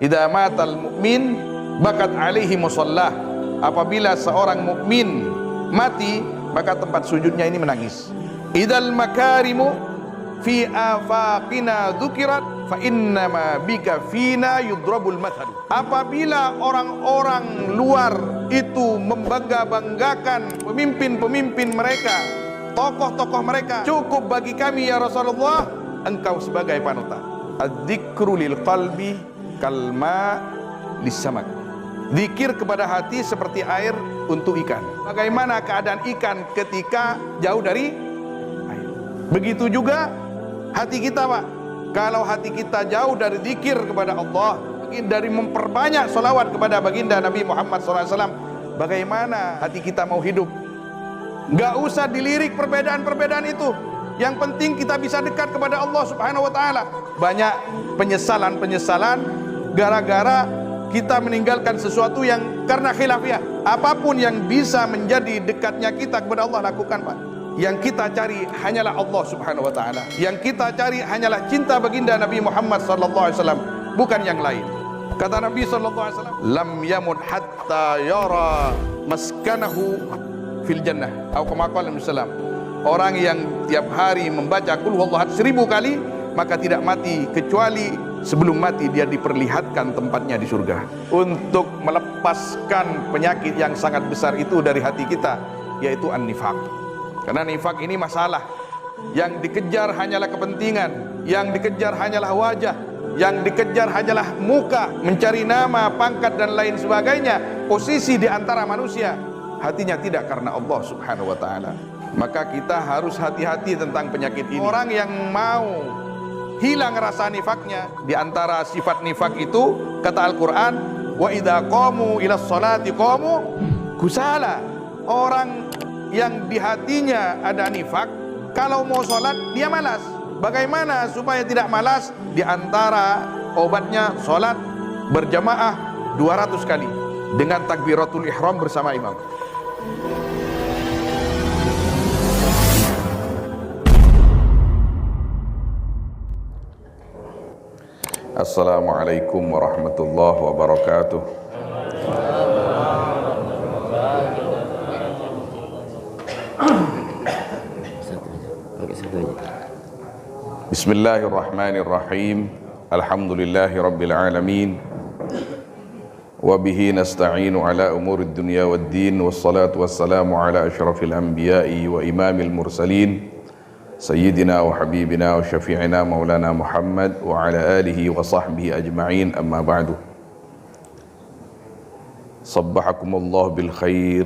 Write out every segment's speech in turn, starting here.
Idza matal mu'min bakat alaihi musallah. Apabila seorang mukmin mati, maka tempat sujudnya ini menangis. Idzal makarimu fi afaqina dzukirat fa innama bika fina yudrabul mathalu. Apabila orang-orang luar itu membangga-banggakan pemimpin-pemimpin mereka, tokoh-tokoh mereka, cukup bagi kami ya Rasulullah, engkau sebagai panutan. Adzikru lil qalbi kalma lisamak. Zikir kepada hati seperti air untuk ikan. Bagaimana keadaan ikan ketika jauh dari air? Begitu juga hati kita, Pak. Kalau hati kita jauh dari zikir kepada Allah, dari memperbanyak salawat kepada baginda Nabi Muhammad SAW, bagaimana hati kita mau hidup? Gak usah dilirik perbedaan-perbedaan itu. Yang penting kita bisa dekat kepada Allah Subhanahu wa Ta'ala. Banyak penyesalan-penyesalan gara-gara kita meninggalkan sesuatu yang karena khilafiyah. Apapun yang bisa menjadi dekatnya kita kepada Allah, lakukan, Pak. Yang kita cari hanyalah Allah Subhanahu wa Ta'ala. Yang kita cari hanyalah cinta baginda Nabi Muhammad sallallahu alaihi wasallam, bukan yang lain. Kata Nabi sallallahu alaihi wasallam, lam yamut hatta yara maskanahu fil jannah. Atau kama qala Nabi sallallahu alaihi wasallam, orang yang tiap hari membaca qul huwallahu ahad 1000 kali, maka tidak mati kecuali sebelum mati dia diperlihatkan tempatnya di surga. Untuk melepaskan penyakit yang sangat besar itu dari hati kita, yaitu an-nifaq. Karena nifaq ini masalah. Yang dikejar hanyalah kepentingan, yang dikejar hanyalah wajah, yang dikejar hanyalah muka, mencari nama, pangkat dan lain sebagainya, posisi di antara manusia. Hatinya tidak karena Allah Subhanahu wa Ta'ala. Maka kita harus hati-hati tentang penyakit ini. Orang yang mau hilang rasa nifaknya, di antara sifat nifak itu kata Al-Quran, wa idza qamu ila sholati qamu kusala. Orang yang di hatinya ada nifak, kalau mau sholat dia malas. Bagaimana supaya tidak malas? Di antara obatnya sholat berjamaah 200 kali dengan takbiratul ihram bersama imam. Assalamualaikum warahmatullahi wabarakatuh. Bismillahirrahmanirrahim. Alhamdulillahi rabbil alamin. Wa bihi nasta'inu ala umurid dunya waddin. Wassalatu wassalamu ala asyrafil anbiya'i wa imamil mursalin, Sayyidina wa habibina wa syafi'ina maulana Muhammad wa ala alihi wa sahbihi ajma'in, amma ba'du. Sabbahakumullah bil khair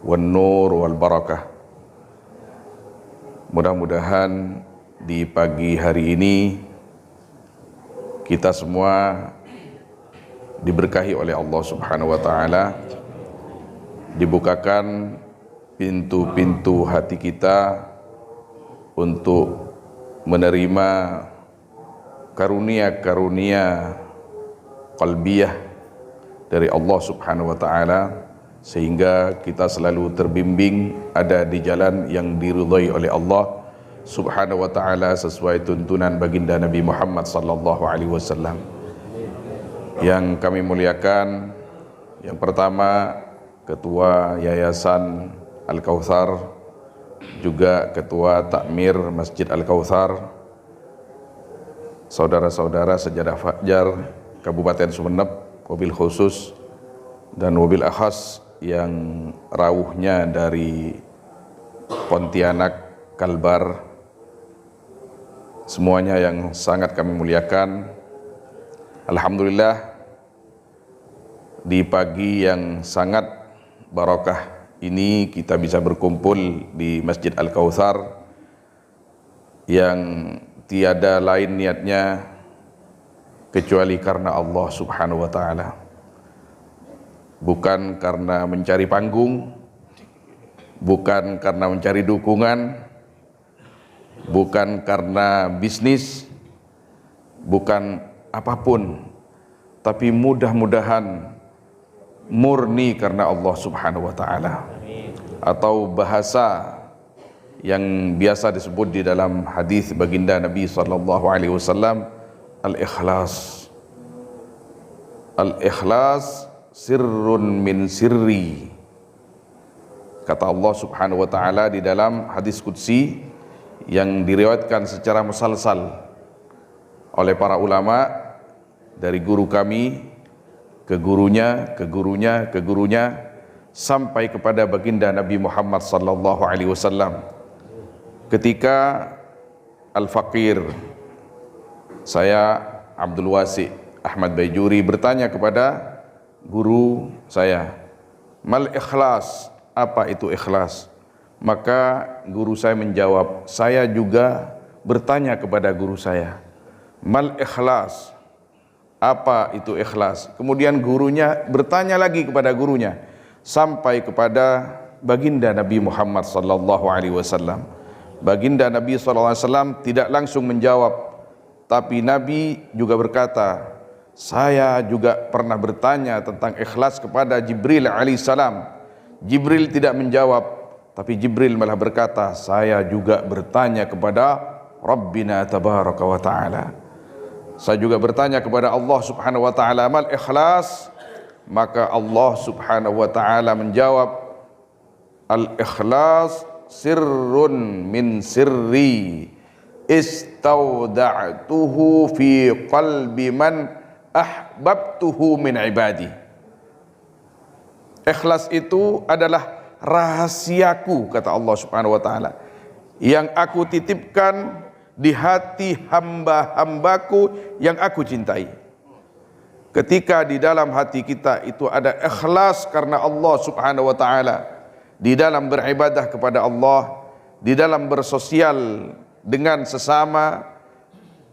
wal nur wal barakah. Mudah-mudahan di pagi hari ini kita semua diberkahi oleh Allah Subhanahu wa Ta'ala, dibukakan pintu-pintu hati kita untuk menerima karunia-karunia qalbiyah dari Allah Subhanahu wa Ta'ala, sehingga kita selalu terbimbing ada di jalan yang diridhai oleh Allah Subhanahu wa Ta'ala sesuai tuntunan baginda Nabi Muhammad sallallahu alaihi wasallam. Yang kami muliakan, yang pertama Ketua Yayasan Al-Kautsar, juga Ketua Takmir Masjid Al-Kautsar, saudara-saudara sejadah Fajar Kabupaten Sumeneb, wabil khusus dan wabil akhas yang rawuhnya dari Pontianak, Kalbar, semuanya yang sangat kami muliakan. Alhamdulillah, di pagi yang sangat barakah ini kita bisa berkumpul di Masjid Al-Kautsar yang tiada lain niatnya kecuali karena Allah Subhanahu wa Ta'ala. Bukan karena mencari panggung, bukan karena mencari dukungan, bukan karena bisnis, bukan apapun, tapi mudah-mudahan murni karena Allah Subhanahu wa taala. Atau bahasa yang biasa disebut di dalam hadis baginda Nabi sallallahu alaihi wasallam, al-ikhlas. Al-ikhlas sirrun min sirri. Kata Allah Subhanahu wa taala di dalam hadis qudsi yang diriwayatkan secara musalsal oleh para ulama dari guru kami ke gurunya, ke gurunya, ke gurunya sampai kepada baginda Nabi Muhammad sallallahu alaihi wasallam. Ketika Al-Faqir, saya Abdul Wasi Ahmad Baijuri bertanya kepada guru saya, mal ikhlas, apa itu ikhlas? Maka guru saya menjawab, saya juga bertanya kepada guru saya, mal ikhlas, apa itu ikhlas? Kemudian gurunya bertanya lagi kepada gurunya sampai kepada baginda Nabi Muhammad sallallahu alaihi wasallam. Baginda Nabi sallallahu alaihi wasallam tidak langsung menjawab, tapi Nabi juga berkata, saya juga pernah bertanya tentang ikhlas kepada Jibril alaihissalam. Jibril tidak menjawab, tapi Jibril malah berkata, saya juga bertanya kepada Rabbina tabaraka wa ta'ala. Saya juga bertanya kepada Allah Subhanahu wa ta'ala, mal ikhlas? Maka Allah Subhanahu wa ta'ala menjawab, al-ikhlas sirrun min sirri istauda'tuhu fi qalbi man ahbabtuhu min ibadi. Ikhlas itu adalah rahasiaku, kata Allah Subhanahu wa taala, yang aku titipkan di hati hamba-hambaku yang aku cintai. Ketika di dalam hati kita itu ada ikhlas karena Allah Subhanahu wa taala, di dalam beribadah kepada Allah, di dalam bersosial dengan sesama,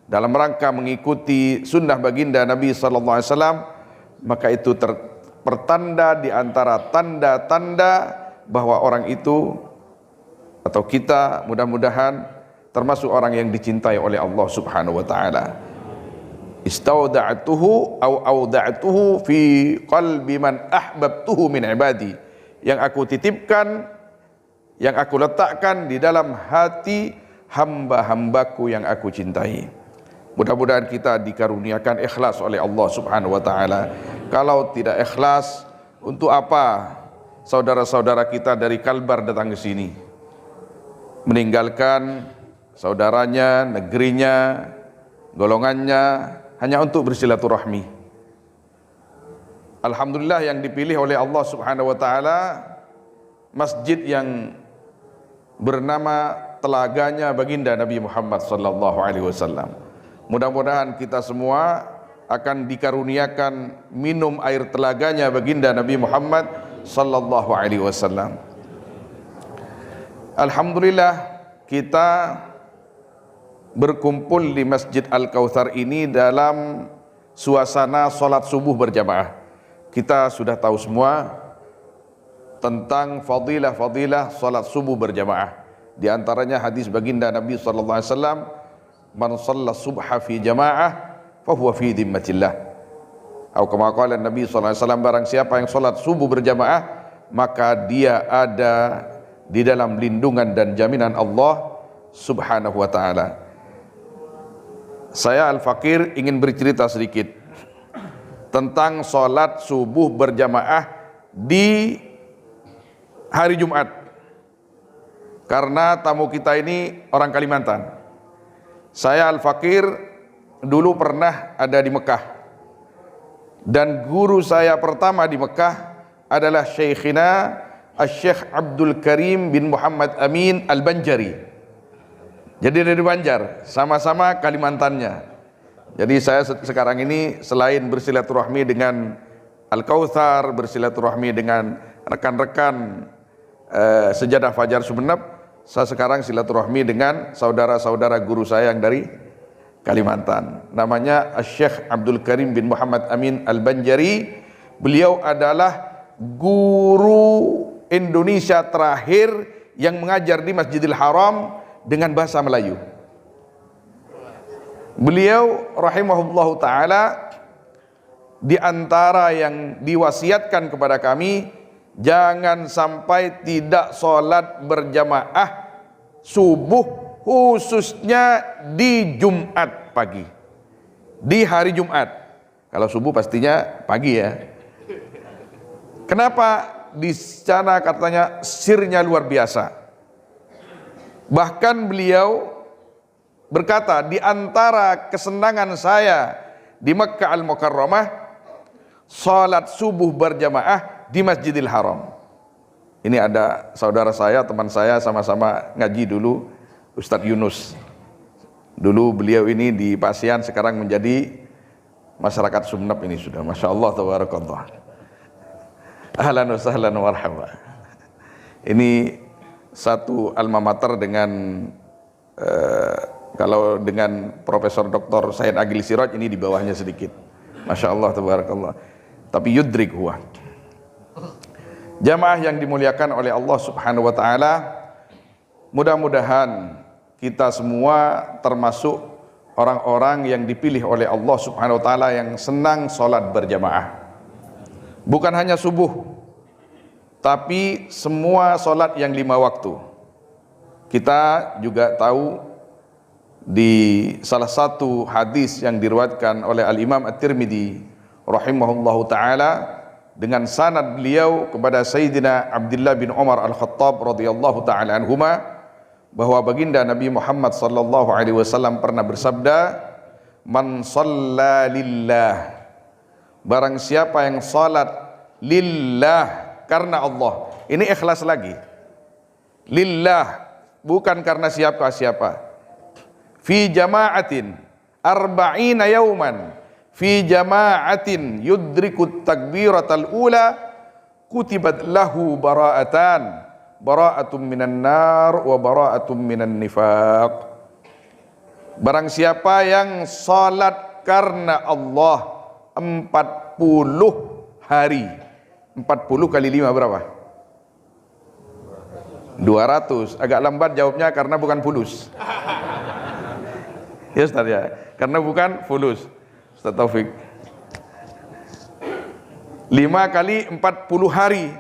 dalam rangka mengikuti sunnah baginda Nabi sallallahu alaihi wasallam, maka itu pertanda di antara tanda-tanda bahwa orang itu atau kita mudah-mudahan termasuk orang yang dicintai oleh Allah Subhanahu wa taala. Istauda'tuhu au auda'tuhu fi qalbi man ahbabtuhu min ibadi. Yang aku titipkan, yang aku letakkan di dalam hati hamba-hambaku yang aku cintai. Mudah-mudahan kita dikaruniakan ikhlas oleh Allah Subhanahu wa taala. Kalau tidak ikhlas, untuk apa saudara-saudara kita dari Kalbar datang ke sini? Meninggalkan saudaranya, negerinya, golongannya hanya untuk bersilaturahmi. Alhamdulillah yang dipilih oleh Allah Subhanahu wa taala masjid yang bernama telaganya baginda Nabi Muhammad sallallahu alaihi wasallam. Mudah-mudahan kita semua akan dikaruniakan minum air telaganya baginda Nabi Muhammad sallallahu alaihi wasallam. Alhamdulillah kita berkumpul di Masjid Al-Kautsar ini dalam suasana salat subuh berjamaah. Kita sudah tahu semua tentang fadilah-fadilah salat subuh berjamaah. Di antaranya hadis baginda Nabi sallallahu alaihi wasallam, man shalla subha fi jamaah fahuwa fi dhimmatillah. Atau kama qala Nabi sallallahu alaihi wasallam, barang siapa yang salat subuh berjamaah maka dia ada di dalam lindungan dan jaminan Allah Subhanahu wa taala. Saya Al-Faqir ingin bercerita sedikit tentang salat subuh berjamaah di hari Jumat. Karena tamu kita ini orang Kalimantan. Saya Al-Faqir dulu pernah ada di Mekah, dan guru saya pertama di Mekah adalah Syekhina Syekh Abdul Karim bin Muhammad Amin Al-Banjari. Jadi dari Banjar, sama-sama Kalimantannya. Jadi saya sekarang ini selain bersilaturahmi dengan Al-Kautsar, bersilaturahmi dengan rekan-rekan Sejadah Fajar Sumeneb, saya sekarang silaturahmi dengan saudara-saudara guru saya yang dari Kalimantan. Namanya Syekh Abdul Karim bin Muhammad Amin Al-Banjari. Beliau adalah guru Indonesia terakhir yang mengajar di Masjidil Haram dengan bahasa Melayu. Beliau rahimahullahu taala di antara yang diwasiatkan kepada kami, jangan sampai tidak sholat berjamaah subuh, khususnya di Jumat pagi, di hari Jumat. Kalau subuh pastinya pagi ya. Kenapa? Di sana katanya sirnya luar biasa. Bahkan beliau berkata, di antara kesenangan saya di Makkah Al-Mukarramah, salat subuh berjamaah di Masjidil Haram. Ini ada saudara saya, teman saya, sama-sama ngaji dulu, Ustadz Yunus. Dulu beliau ini di Pasian, sekarang menjadi masyarakat Sumeneb ini sudah. Masya Allah, tabarakallah. Ahlan wa sahlan wa marhaba. Ini satu alma mater dengan kalau dengan Profesor Dr. Said Agil Siraj ini di bawahnya sedikit. Masya Allah, tabarakallah. Tapi yudrik huwa. Jamaah yang dimuliakan oleh Allah Subhanahu wa taala, mudah-mudahan kita semua termasuk orang-orang yang dipilih oleh Allah Subhanahu wa taala yang senang salat berjamaah. Bukan hanya subuh, tapi semua salat yang 5 waktu. Kita juga tahu di salah satu hadis yang diriwayatkan oleh Al-Imam At-Tirmidzi rahimahullahu taala dengan sanad beliau kepada Sayyidina Abdullah bin Umar Al-Khattab radhiyallahu taala anhuma, bahwa baginda Nabi Muhammad sallallahu alaihi wasallam pernah bersabda, "Man shalla lillah." Barang siapa yang salat lillah, karena Allah. Ini ikhlas lagi. Lillah, bukan karena siapa-siapa. Fi jama'atin arba'ina yauman, fi jama'atin yudrikut takbiratal ula, kutibat lahu bara'atan, bara'atum minan nar wa bara'atum minan nifaq. Barang siapa yang salat karena Allah 40 hari. 40 kali 5 berapa? 200. Agak lambat jawabnya karena bukan fulus. Ya Ustaz ya, karena bukan fulus. Ustaz Taufik. 5 kali 40 hari,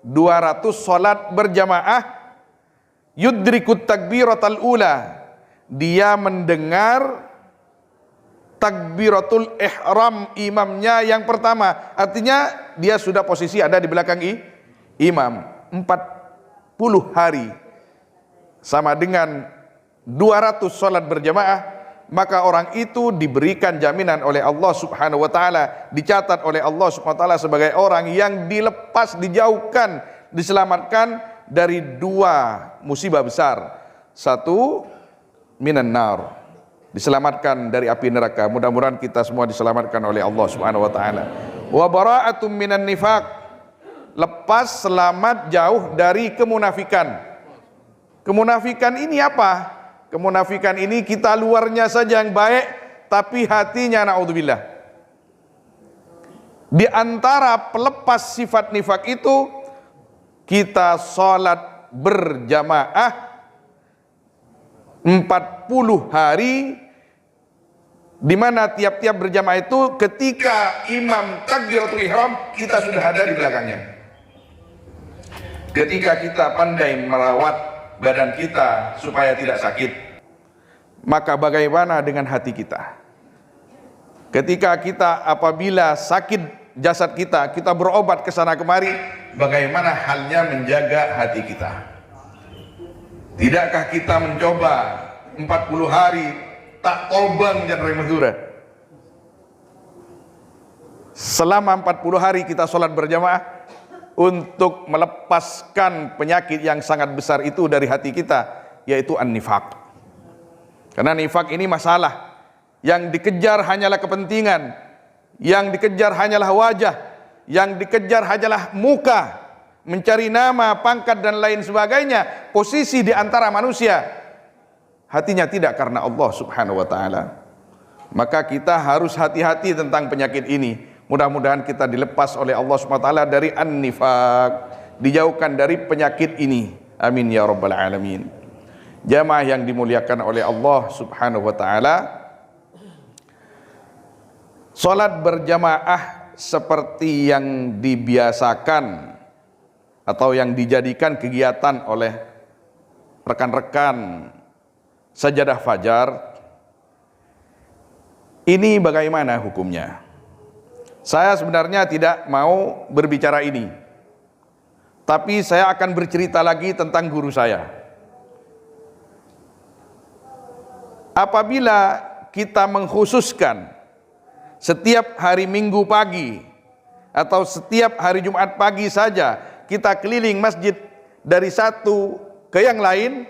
200 salat berjamaah, yudrikut takbiratul ula. Dia mendengar takbiratul ihram imamnya yang pertama. Artinya dia sudah posisi ada di belakang imam. 40 hari sama dengan 200 salat berjamaah, maka orang itu diberikan jaminan oleh Allah Subhanahu wa taala, dicatat oleh Allah Subhanahu wa taala sebagai orang yang dilepas, dijauhkan, diselamatkan dari 2 musibah besar. 1, minan nar, diselamatkan dari api neraka. Mudah-mudahan kita semua diselamatkan oleh Allah Subhanahu wa taala. Wa bara'atum minan nifaq, lepas, selamat, jauh dari kemunafikan. Kemunafikan ini apa? Kemunafikan ini kita luarnya saja yang baik, tapi hatinya naudzubillah. Di antara pelepas sifat nifak itu, kita salat berjamaah 40 hari, di mana tiap-tiap berjamaah itu ketika imam takbiratul ihram kita sudah ada di belakangnya. Ketika kita pandai merawat badan kita supaya tidak sakit, maka bagaimana dengan hati kita? Ketika kita apabila sakit jasad kita, kita berobat ke sana kemari, bagaimana halnya menjaga hati kita? Tidakkah kita mencoba 40 hari tak tobang dan Madura? Selama 40 hari kita sholat berjamaah untuk melepaskan penyakit yang sangat besar itu dari hati kita, yaitu an-nifaq. Karena nifaq ini masalah yang dikejar hanyalah kepentingan, yang dikejar hanyalah wajah, yang dikejar hanyalah muka, mencari nama, pangkat dan lain sebagainya, posisi di antara manusia. Hatinya tidak karena Allah Subhanahu wa taala. Maka kita harus hati-hati tentang penyakit ini. Mudah-mudahan kita dilepas oleh Allah Subhanahu wa taala dari an-nifaq, dijauhkan dari penyakit ini. Amin ya rabbal alamin. Jamaah yang dimuliakan oleh Allah Subhanahu wa taala, Salat berjamaah seperti yang dibiasakan atau yang dijadikan kegiatan oleh rekan-rekan sajadah fajar, ini bagaimana hukumnya? Saya sebenarnya tidak mau berbicara ini, tapi saya akan bercerita lagi tentang guru saya. Apabila kita mengkhususkan setiap hari Minggu pagi atau setiap hari Jumat pagi saja kita keliling masjid dari satu ke yang lain,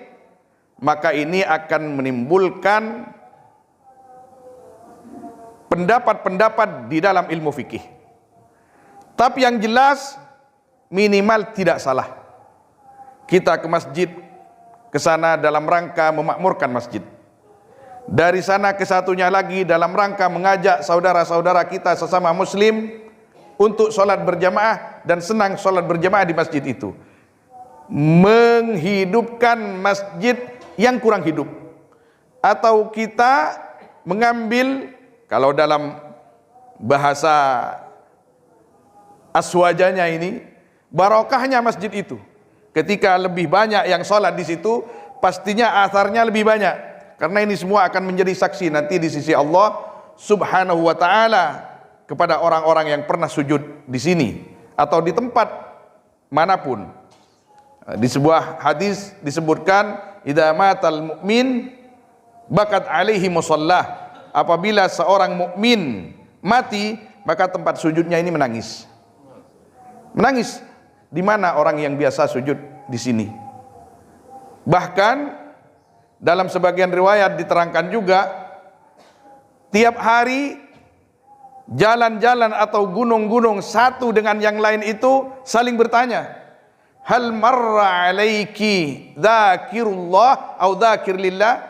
maka ini akan menimbulkan pendapat-pendapat di dalam ilmu fikih. Tapi yang jelas minimal tidak salah kita ke masjid, ke sana dalam rangka memakmurkan masjid. Dari sana ke satunya lagi dalam rangka mengajak saudara-saudara kita sesama muslim untuk sholat berjamaah dan senang sholat berjamaah di masjid itu. Menghidupkan masjid yang kurang hidup. Atau kita mengambil, kalau dalam bahasa aswajanya ini, barokahnya masjid itu. Ketika lebih banyak yang sholat di situ, pastinya atharnya lebih banyak. Karena ini semua akan menjadi saksi nanti di sisi Allah Subhanahu wa ta'ala kepada orang-orang yang pernah sujud di sini atau di tempat manapun. Di sebuah hadis disebutkan, idza matal mu'min bakat alaihi musallah. Apabila seorang mukmin mati, maka tempat sujudnya ini menangis. Menangis. Di mana orang yang biasa sujud di sini? Bahkan dalam sebagian riwayat diterangkan juga, tiap hari jalan-jalan atau gunung-gunung satu dengan yang lain itu saling bertanya, hal marra alaiki dzakirullah atau dzakir lillah?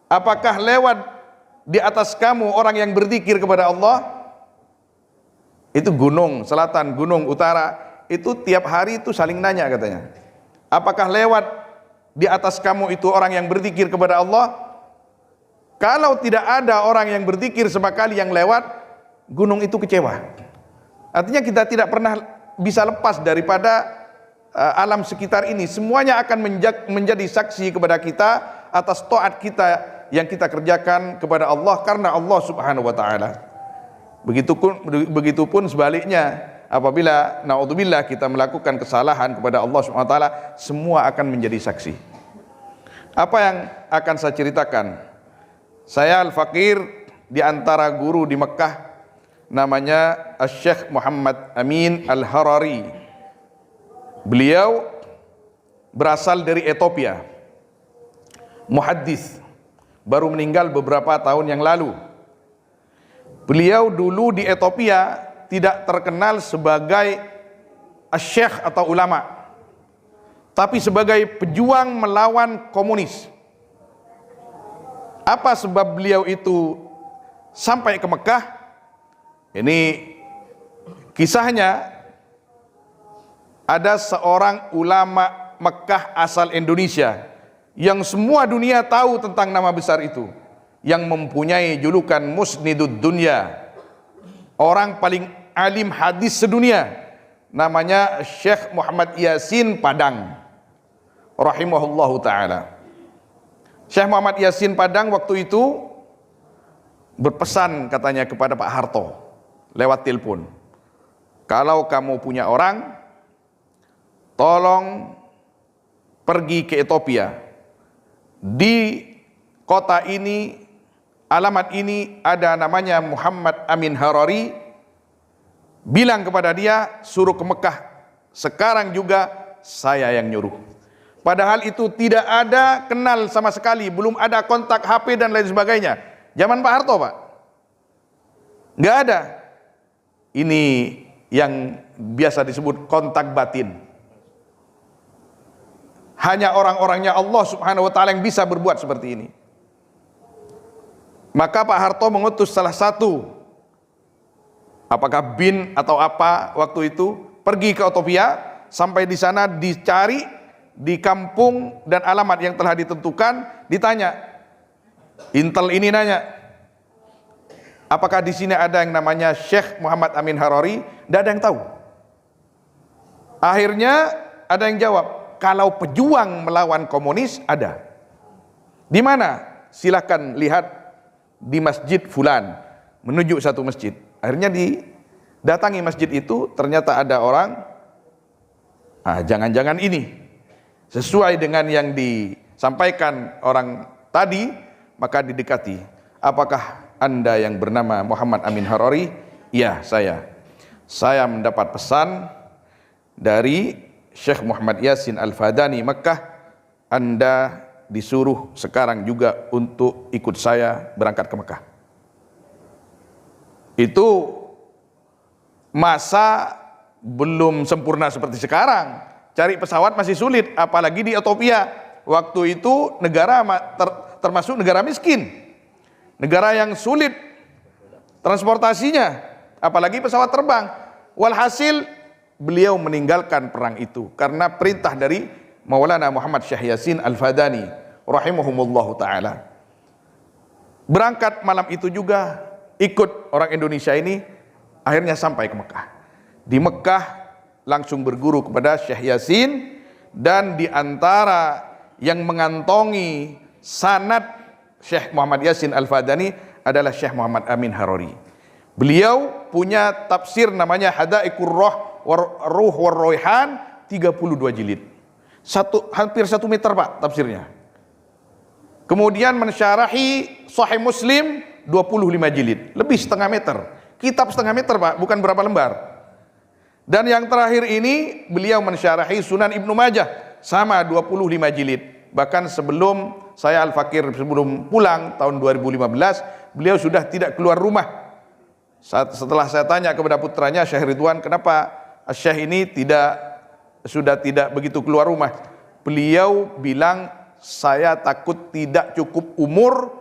Apakah lewat di atas kamu orang yang berzikir kepada Allah? Itu gunung selatan, gunung utara, itu tiap hari itu saling nanya katanya. Apakah lewat di atas kamu itu orang yang berzikir kepada Allah? Kalau tidak ada orang yang berzikir sekali yang lewat, gunung itu kecewa. Artinya kita tidak pernah bisa lepas daripada alam sekitar ini. Semuanya akan menjadi saksi kepada kita atas taat kita yang kita kerjakan kepada Allah karena Allah Subhanahu wa ta'ala. Begitupun sebaliknya, apabila naudzubillah kita melakukan kesalahan kepada Allah Subhanahu wa ta'ala, semua akan menjadi saksi. Apa yang akan saya ceritakan? Saya al-faqir di antara guru di Mekah, namanya Syekh Muhammad Amin Al-Harari. Beliau berasal dari Ethiopia, muhaddis, baru meninggal beberapa tahun yang lalu. Beliau dulu di Ethiopia tidak terkenal sebagai syekh atau ulama, tapi sebagai pejuang melawan komunis. Apa sebab beliau itu sampai ke Mekah? Ini kisahnya, ada seorang ulama Mekah asal Indonesia yang semua dunia tahu tentang nama besar itu, yang mempunyai julukan Musnidud Dunya, orang paling alim hadis sedunia, namanya Syekh Muhammad Yasin Padang rahimahullahu ta'ala. Syekh Muhammad Yasin Padang waktu itu berpesan katanya kepada Pak Harto lewat telepon, kalau kamu punya orang, tolong pergi ke Ethiopia, di kota ini, alamat ini ada namanya Muhammad Amin Harari, bilang kepada dia suruh ke Mekah, sekarang juga saya yang nyuruh. Padahal itu tidak ada kenal sama sekali, belum ada kontak HP dan lain sebagainya. Zaman Pak Harto, Pak, nggak ada. Ini yang biasa disebut kontak batin. Hanya orang-orangnya Allah Subhanahu wa ta'ala yang bisa berbuat seperti ini. Maka Pak Harto mengutus salah satu, apakah bin atau apa waktu itu, pergi ke Ethiopia. Sampai di sana dicari di kampung dan alamat yang telah ditentukan, ditanya. Intel ini nanya, Apakah di sini ada yang namanya Syekh Muhammad Amin Harori? Tidak ada yang tahu. Akhirnya ada yang jawab, kalau pejuang melawan komunis ada. Di mana? Silakan lihat di masjid fulan, menunjuk satu masjid. Akhirnya didatangi masjid itu, ternyata ada orang, jangan-jangan ini sesuai dengan yang disampaikan orang tadi, maka didekati. Apakah Anda yang bernama Muhammad Amin Harori? Ya, saya mendapat pesan dari Syekh Muhammad Yasin Al-Fadani Mekah, Anda disuruh sekarang juga untuk ikut saya berangkat ke Mekah. Itu masa belum sempurna seperti sekarang. Cari pesawat masih sulit, apalagi di Ethiopia. Waktu itu negara termasuk negara miskin, negara yang sulit transportasinya, apalagi pesawat terbang. Walhasil beliau meninggalkan perang itu karena perintah dari Maulana Muhammad Syekh Yasin Al-Fadani rahimahumullahu ta'ala. Berangkat malam itu juga ikut orang Indonesia ini, akhirnya sampai ke Mekah. Di Mekah langsung berguru kepada Syekh Yasin, dan di antara yang mengantongi sanad Syekh Muhammad Yasin Al-Fadani adalah Syekh Muhammad Amin Harori. Beliau punya tafsir namanya Hadaiqur Ruh war Raihan, 32 jilid. Hampir 1 meter Pak tafsirnya. Kemudian mensyarahi Sahih Muslim 25 jilid, lebih setengah meter. Kitab setengah meter Pak, bukan berapa lembar. Dan yang terakhir ini beliau mensyarahi Sunan Ibnu Majah, sama 25 jilid. Bahkan sebelum saya Al-Fakir, sebelum pulang tahun 2015, beliau sudah tidak keluar rumah. Setelah saya tanya kepada putranya Syekh Ridwan, kenapa Syekh ini sudah tidak begitu keluar rumah? Beliau bilang, saya takut tidak cukup umur,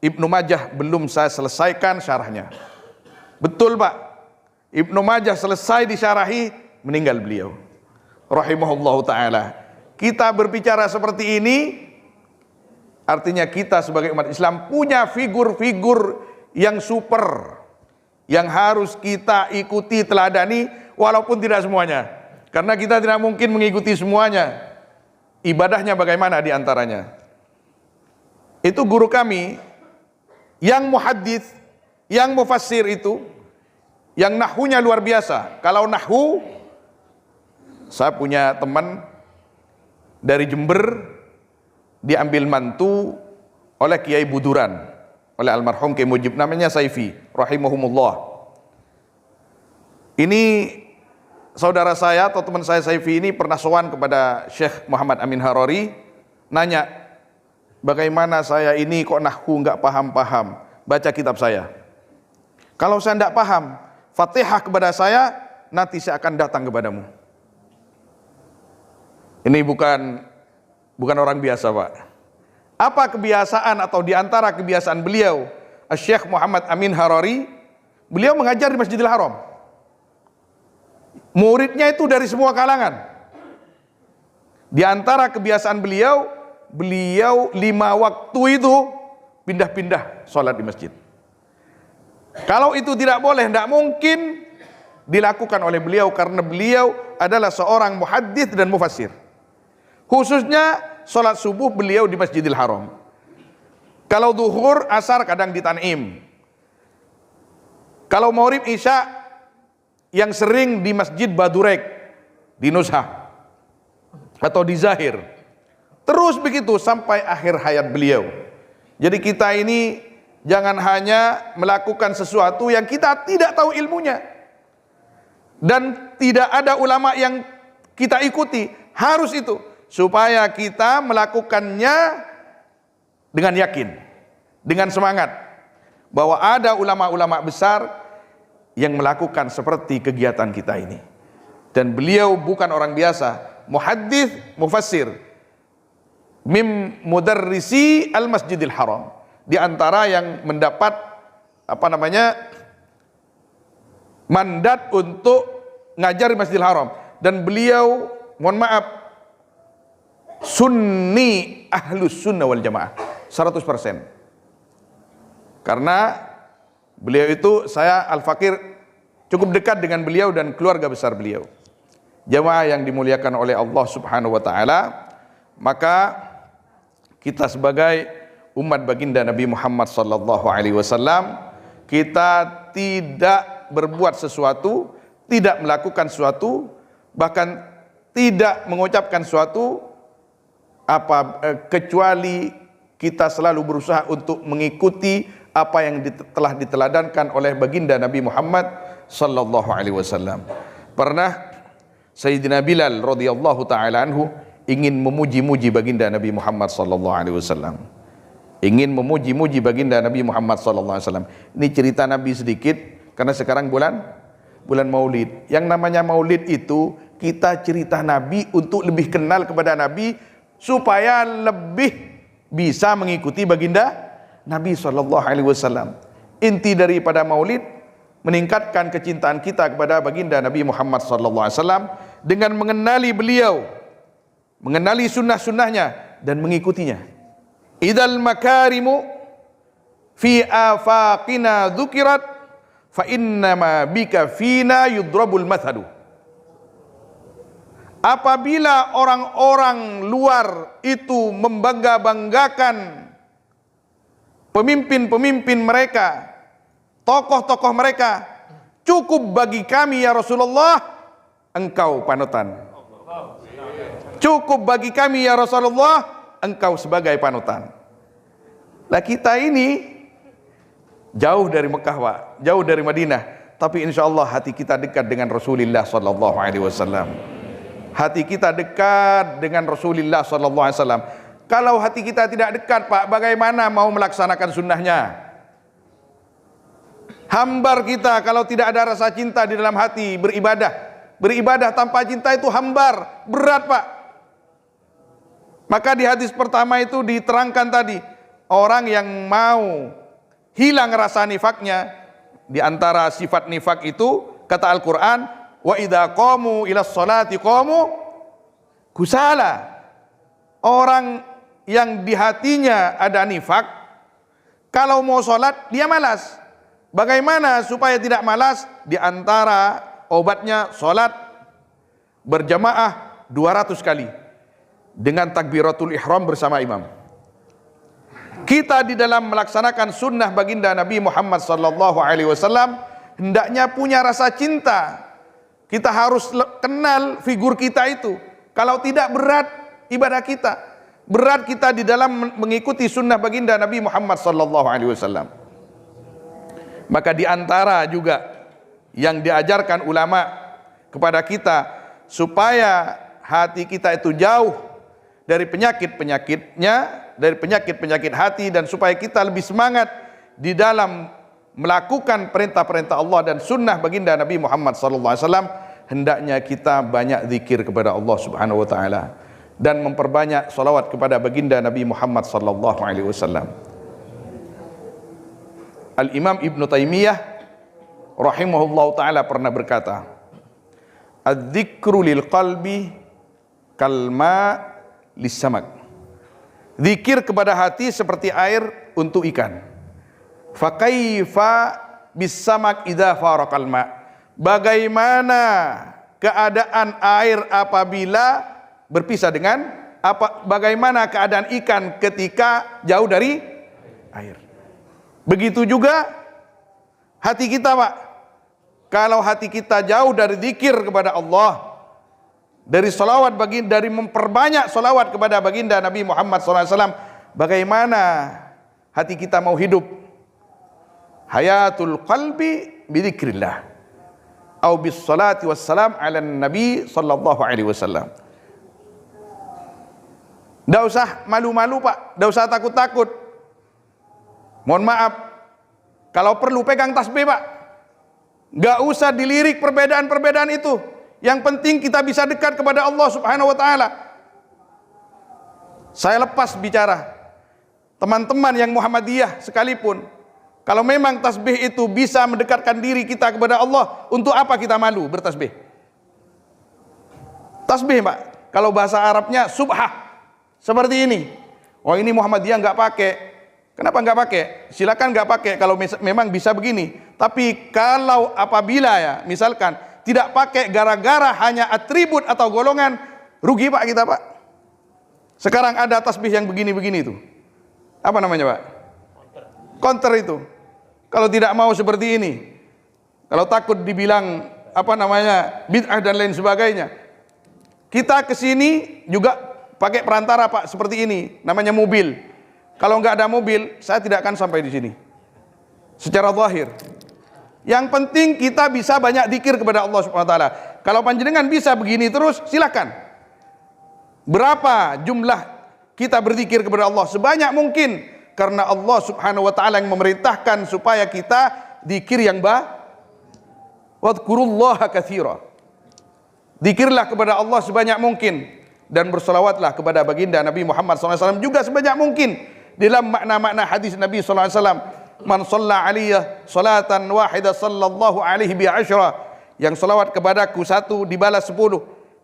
Ibnu Majah belum saya selesaikan syarahnya. Betul Pak, Ibnu Majah selesai disyarahi, meninggal beliau rahimahullahu ta'ala. Kita berbicara seperti ini, artinya kita sebagai umat Islam punya figur-figur yang super, yang harus kita ikuti, teladani, walaupun tidak semuanya, karena kita tidak mungkin mengikuti semuanya. Ibadahnya bagaimana di antaranya? Itu guru kami yang muhaddits, yang mufassir itu, yang nahwunya luar biasa. Kalau nahwu, saya punya teman dari Jember, diambil mantu oleh Kiai Buduran, oleh almarhum Kiai Mujib, namanya Saifi rahimahumullah. Ini saudara saya atau teman saya Saifi ini pernah sowan kepada Syekh Muhammad Amin Harori, nanya, bagaimana saya ini kok nahwu nggak paham-paham, baca kitab saya. Kalau saya tidak paham Fatihah kepada saya, nanti saya akan datang kepadamu. Ini bukan orang biasa Pak. Apa kebiasaan atau diantara kebiasaan beliau, Syekh Muhammad Amin Harori, beliau mengajar di Masjidil Haram. Muridnya itu dari semua kalangan. Di antara kebiasaan beliau 5 waktu itu pindah-pindah sholat di masjid. Kalau itu tidak boleh, tidak mungkin dilakukan oleh beliau, karena beliau adalah seorang muhaddits dan mufassir. Khususnya sholat subuh beliau di Masjidil Haram. Kalau duhur, asar kadang di Tan'im. Kalau maghrib, isya yang sering di Masjid Badurek, di Nuzhah atau di Zahir. Terus begitu sampai akhir hayat beliau. Jadi kita ini jangan hanya melakukan sesuatu yang kita tidak tahu ilmunya, dan tidak ada ulama yang kita ikuti. Harus itu, supaya kita melakukannya dengan yakin, dengan semangat, bahwa ada ulama-ulama besar yang melakukan seperti kegiatan kita ini. Dan beliau bukan orang biasa, muhaddits, mufassir, mim mudarrisi al-Masjidil Haram, di antara yang mendapat mandat untuk ngajar di Masjidil Haram. Dan beliau, mohon maaf, sunni ahlus sunnah wal jamaah 100%. Karena Beliau itu, saya Al-Fakir cukup dekat dengan beliau dan keluarga besar beliau. Jamaah yang dimuliakan oleh Allah Subhanahu wa taala, maka kita sebagai umat baginda Nabi Muhammad sallallahu alaihi wasallam, kita tidak berbuat sesuatu, tidak melakukan sesuatu, bahkan tidak mengucapkan sesuatu kecuali kita selalu berusaha untuk mengikuti apa yang telah diteladankan oleh baginda Nabi Muhammad sallallahu alaihi wasallam. Pernah Sayyidina Bilal radhiyallahu taala anhu ingin memuji-muji baginda Nabi Muhammad sallallahu alaihi wasallam. Ingin memuji-muji baginda Nabi Muhammad sallallahu alaihi wasallam. Ini cerita Nabi sedikit karena sekarang bulan Maulid. Yang namanya Maulid itu kita cerita Nabi untuk lebih kenal kepada Nabi supaya lebih bisa mengikuti baginda Nabi sallallahu alaihi wasallam. Inti daripada Maulid meningkatkan kecintaan kita kepada baginda Nabi Muhammad sallallahu alaihi wasallam dengan mengenali beliau, mengenali sunnah-sunnahnya dan mengikutinya. Idzal makarimu fi afaqina dzukirat fa innama bika fina yudrabul mathalu. Apabila orang-orang luar itu membangga-banggakan pemimpin-pemimpin mereka, tokoh-tokoh mereka, cukup bagi kami ya Rasulullah, engkau panutan. Cukup bagi kami ya Rasulullah, engkau sebagai panutan. Lah kita ini jauh dari Mekah, Pak, jauh dari Madinah, tapi insya Allah hati kita dekat dengan Rasulullah sallallahu alaihi wasallam. Hati kita dekat dengan Rasulullah sallallahu alaihi wasallam. Kalau hati kita tidak dekat, Pak, bagaimana mau melaksanakan sunnahnya? Hambar kita kalau tidak ada rasa cinta di dalam hati beribadah tanpa cinta itu hambar, berat, Pak. Maka di hadis pertama itu diterangkan tadi, orang yang mau hilang rasa nifaknya, di antara sifat nifak itu kata Al-Quran, wa idza qamu ila sholati qamu kusala. Orang yang di hatinya ada nifak, kalau mau sholat dia malas. Bagaimana supaya tidak malas? Di antara obatnya sholat berjamaah 200 kali dengan takbiratul ihram bersama imam. Kita di dalam melaksanakan sunnah baginda Nabi Muhammad sallallahu alaihi wasallam hendaknya punya rasa cinta. Kita harus kenal figur kita itu. Kalau tidak, berat ibadah kita, berat kita di dalam mengikuti sunnah baginda Nabi Muhammad sallallahu alaihi wasallam. Maka di antara juga yang diajarkan ulama kepada kita supaya hati kita itu jauh dari penyakit-penyakitnya, dari penyakit-penyakit hati, dan supaya kita lebih semangat di dalam melakukan perintah-perintah Allah dan sunnah baginda Nabi Muhammad sallallahu alaihi wasallam, hendaknya kita banyak zikir kepada Allah Subhanahu wa taala dan memperbanyak salawat kepada baginda Nabi Muhammad sallallahu alaihi wasallam. Al-Imam Ibn Taymiyah rahimahullah ta'ala pernah berkata, "Adz-dzikru lil qalbi kalma lis-samak." Zikir kepada hati seperti air untuk ikan. Fa kaifa bis-samak idza faraqal ma? Bagaimana keadaan air apabila berpisah dengan bagaimana keadaan ikan ketika jauh dari air? Begitu juga hati kita, Pak. Kalau hati kita jauh dari zikir kepada Allah, dari salawat dari memperbanyak salawat kepada baginda Nabi Muhammad SAW, bagaimana hati kita mau hidup? Hayatul qalbi bidzikrillah au bis salati wassalam ala nabi sallallahu alaihi wasallam. Tidak usah malu-malu, Pak, tidak usah takut-takut. Mohon maaf, kalau perlu pegang tasbih, Pak. Gak usah dilirik perbedaan-perbedaan itu. Yang penting kita bisa dekat kepada Allah Subhanahu wa taala. Saya lepas bicara, teman-teman yang Muhammadiyah sekalipun, kalau memang tasbih itu bisa mendekatkan diri kita kepada Allah, untuk apa kita malu bertasbih? Tasbih, Pak, kalau bahasa Arabnya subhah, seperti ini. Oh, ini Muhammadiyah nggak pakai. Kenapa nggak pakai? Silakan nggak pakai kalau memang bisa begini. Tapi kalau apabila ya, misalkan tidak pakai gara-gara hanya atribut atau golongan, rugi Pak kita Pak. Sekarang ada tasbih yang begini-begini itu. Apa namanya Pak? Counter itu. Kalau tidak mau seperti ini, kalau takut dibilang apa namanya bid'ah dan lain sebagainya, kita kesini juga pakai perantara Pak seperti ini, namanya mobil. Kalau nggak ada mobil, saya tidak akan sampai di sini. Secara zahir. Yang penting kita bisa banyak zikir kepada Allah Subhanahu wa taala. Kalau panjenengan bisa begini terus, silakan. Berapa jumlah kita berzikir kepada Allah? Sebanyak mungkin, karena Allah Subhanahu wa taala yang memerintahkan supaya kita zikir yang wadhkurullaha katsira. Zikirlah kepada Allah sebanyak mungkin dan berselawatlah kepada baginda Nabi Muhammad SAW juga sebanyak mungkin. Dalam makna-makna hadis Nabi sallallahu alaihi wasallam, man shalla alaiya salatan wahidah sallallahu alaihi bi asyra, yang selawat kepadaku satu dibalas 10,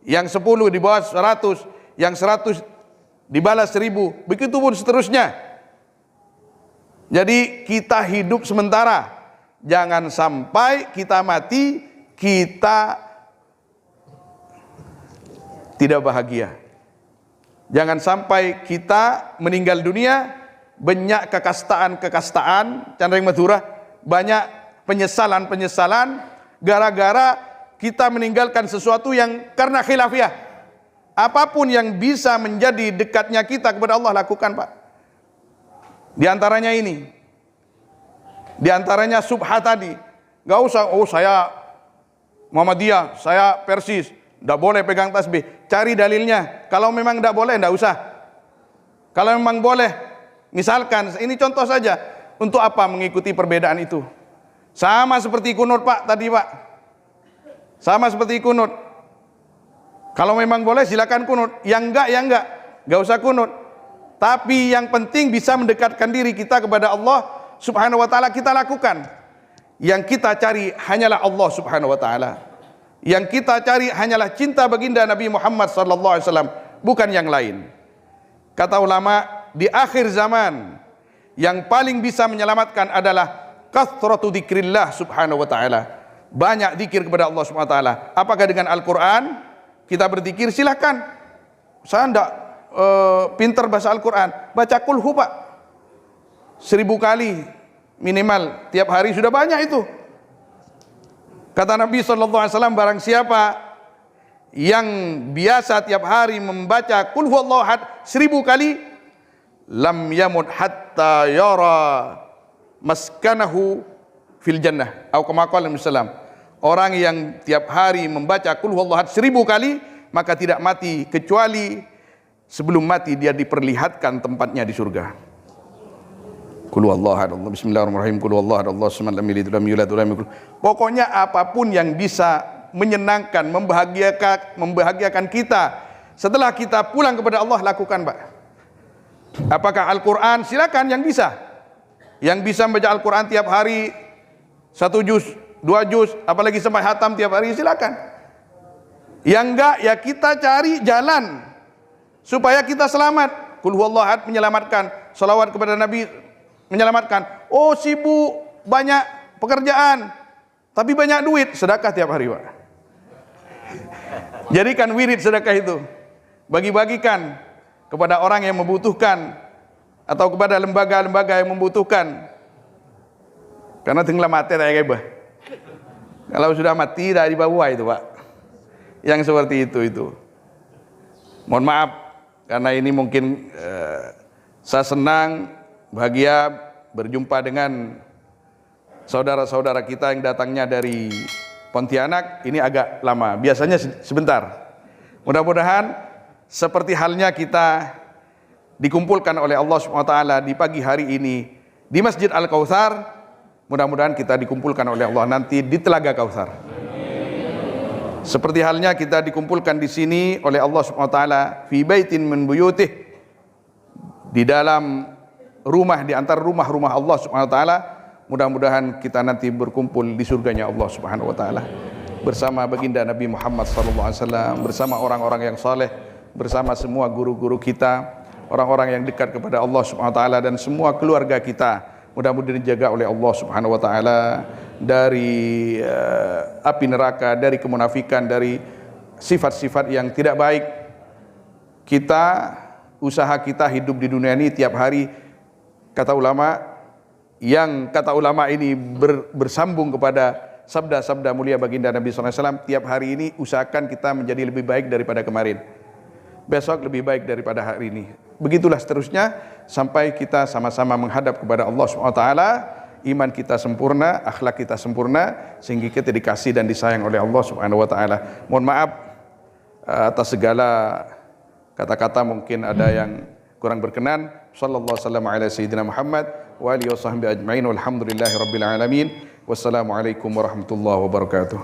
yang 10 dibalas 100, yang 100 dibalas 1000, begitu pun seterusnya. Jadi kita hidup sementara, jangan sampai kita mati kita tidak bahagia. Jangan sampai kita meninggal dunia banyak kekastaan, candring madura, banyak penyesalan gara-gara kita meninggalkan sesuatu yang karena khilafiyah. Apapun yang bisa menjadi dekatnya kita kepada Allah, lakukan Pak. Di antaranya ini, di antaranya subhat tadi. Gak usah, oh saya Muhammadiyah, saya Persis, tidak boleh pegang tasbih. Cari dalilnya. Kalau memang tidak boleh, tidak usah. Kalau memang boleh, misalkan, ini contoh saja, untuk apa mengikuti perbedaan itu? Sama seperti kunut Pak tadi Pak. Sama seperti kunut. Kalau memang boleh silakan kunut. Yang enggak, ya enggak. Enggak usah kunut. Tapi yang penting bisa mendekatkan diri kita kepada Allah Subhanahu wa taala, kita lakukan. Yang kita cari hanyalah Allah Subhanahu wa taala. Yang kita cari hanyalah cinta baginda Nabi Muhammad sallallahu alaihi wasallam, bukan yang lain. Kata ulama, di akhir zaman yang paling bisa menyelamatkan adalah kathratu dzikrillah subhanahu wa ta'ala. Banyak zikir kepada Allah subhanahu wa ta'ala. Apakah dengan Al-Quran kita berzikir? Silakan. Saya tidak pintar bahasa Al-Quran, baca kulhu Pak 1000 kali minimal tiap hari, sudah banyak itu. Kata Nabi SAW, barang siapa yang biasa tiap hari membaca qul huwallahu ahad 1000 kali, lam yamut hatta yara maskanahu fil jannah, atau kama qala Nabi. Orang yang tiap hari membaca qul huwallahu ahad 1000 kali, maka tidak mati kecuali sebelum mati dia diperlihatkan tempatnya di surga. Qul huwallahu ahad, bismillahirrahmanirrahim, qul huwallahu ahad, Allahu samad, lam yalid walam yulad walam yakul. Pokoknya apapun yang bisa menyenangkan, membahagiakan kita setelah kita pulang kepada Allah, lakukan Pak. Apakah Al-Quran? Silakan yang bisa. Yang bisa membaca Al-Quran tiap hari 1 juz, 2 juz, apalagi sampai hatam tiap hari, silakan. Yang enggak, ya kita cari jalan supaya kita selamat. Qul huwallahu ahad menyelamatkan, salawat kepada Nabi menyelamatkan. Oh sibuk, banyak pekerjaan, tapi banyak duit, sedekah tiap hari Pak. Jadikan wirid sedekah itu, bagi-bagikan kepada orang yang membutuhkan atau kepada lembaga-lembaga yang membutuhkan. Karena tinggal mati kayak kalau sudah mati dari bawah itu Pak, yang seperti itu. Mohon maaf karena ini mungkin saya senang, bahagia berjumpa dengan saudara-saudara kita yang datangnya dari Pontianak. Ini agak lama, biasanya sebentar. Mudah-mudahan seperti halnya kita dikumpulkan oleh Allah SWT di pagi hari ini di Masjid Al-Kautsar, mudah-mudahan kita dikumpulkan oleh Allah nanti di Telaga Kautsar. Seperti halnya kita dikumpulkan di sini oleh Allah SWT fi baitin min buyutih, di dalam rumah di antara rumah-rumah Allah Subhanahu wa taala. Mudah-mudahan kita nanti berkumpul di surganya Allah Subhanahu wa taala bersama baginda Nabi Muhammad sallallahu alaihi wasallam, bersama orang-orang yang saleh, bersama semua guru-guru kita, orang-orang yang dekat kepada Allah Subhanahu wa taala, dan semua keluarga kita mudah-mudahan dijaga oleh Allah Subhanahu wa taala dari api neraka, dari kemunafikan, dari sifat-sifat yang tidak baik. Kita, usaha kita hidup di dunia ini tiap hari, kata ulama ini bersambung kepada sabda-sabda mulia baginda Nabi SAW, tiap hari ini usahakan kita menjadi lebih baik daripada kemarin, besok lebih baik daripada hari ini, begitulah seterusnya sampai kita sama-sama menghadap kepada Allah SWT. Iman kita sempurna, akhlak kita sempurna, sehingga kita dikasih dan disayang oleh Allah SWT. Mohon maaf atas segala kata-kata mungkin ada yang kurang berkenan. Sallallahu wasallam ala sayyidina Muhammad wa alihi wasahbihi ajma'in, walhamdulillahi rabbil alamin. Wassalamualaikum warahmatullahi wabarakatuh.